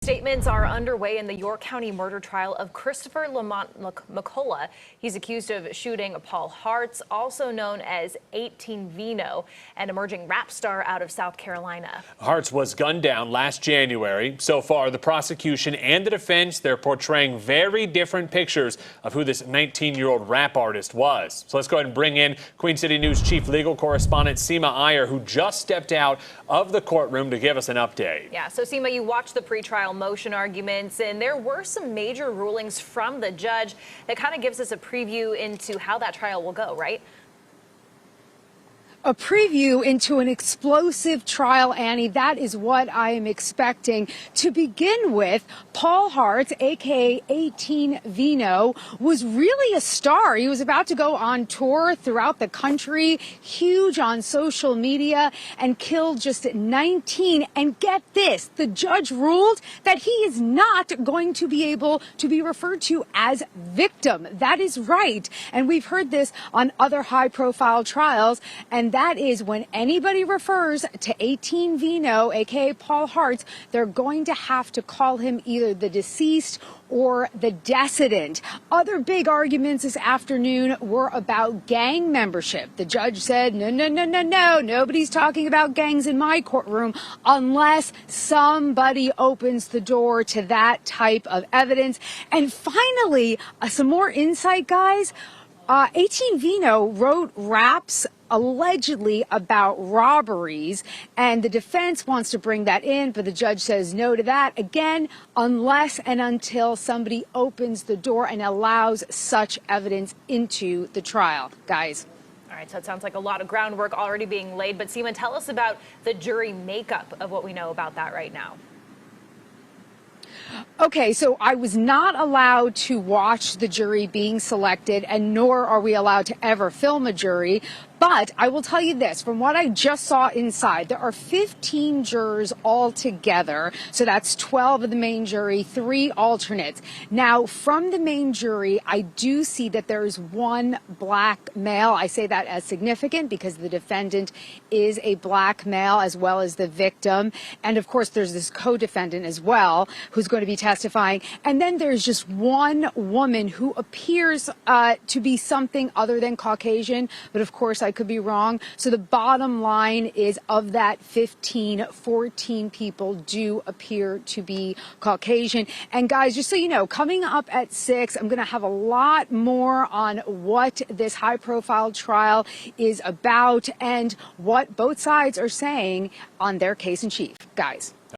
Statements are underway in the York County murder trial of Christopher McCullough. He's accused of shooting Paul Harts, also known as 18 Vino, an emerging rap star out of South Carolina. Harts was gunned down last January. So far, the prosecution and the defense, they're portraying very different pictures of who this 19-year-old rap artist was. So let's go ahead and bring in Queen City News chief legal correspondent Seema Iyer, who just stepped out of the courtroom to give us an update. Yeah, so Seema, you watched the pretrial motion arguments, and there were some major rulings from the judge that kind of gives us a preview into how that trial will go, right? A preview into an explosive trial, Annie. That is what I am expecting. To begin with, Paul Harts, a.k.a. 18 Vino, was really a star. He was about to go on tour throughout the country, huge on social media, and killed just 19. And get this, the judge ruled that he is not going to be able to be referred to as victim. That is right. And we've heard this on other high-profile trials, and that is when anybody refers to 18 Vino, a.k.a. Paul Harts, they're going to have to call him either the deceased or the decedent. Other big arguments this afternoon were about gang membership. The judge said, no, nobody's talking about gangs in my courtroom unless somebody opens the door to that type of evidence. And finally, some more insight, guys. 18 Vino wrote raps allegedly about robberies, and the defense wants to bring that in, but the judge says no to that, again, unless and until somebody opens the door and allows such evidence into the trial. Guys. All right, so it sounds like a lot of groundwork already being laid, but Seema, tell us about the jury makeup of what we know about that right now. Okay, so I was not allowed to watch the jury being selected, and nor are we allowed to ever film a jury. But I will tell you this, from what I just saw inside, there are 15 jurors altogether. So that's 12 of the main jury, 3 alternates. Now, from the main jury, I do see that there is one black male. I say that as significant because the defendant is a black male as well as the victim. And of course, there's this co-defendant as well who's going to be testifying. And then there's just one woman who appears to be something other than Caucasian. But of course, I could be wrong. So the bottom line is, of that 15, 14 people do appear to be Caucasian. And guys, just so you know, coming up at 6, I'm going to have a lot more on what this high profile trial is about and what both sides are saying on their case in chief. Guys.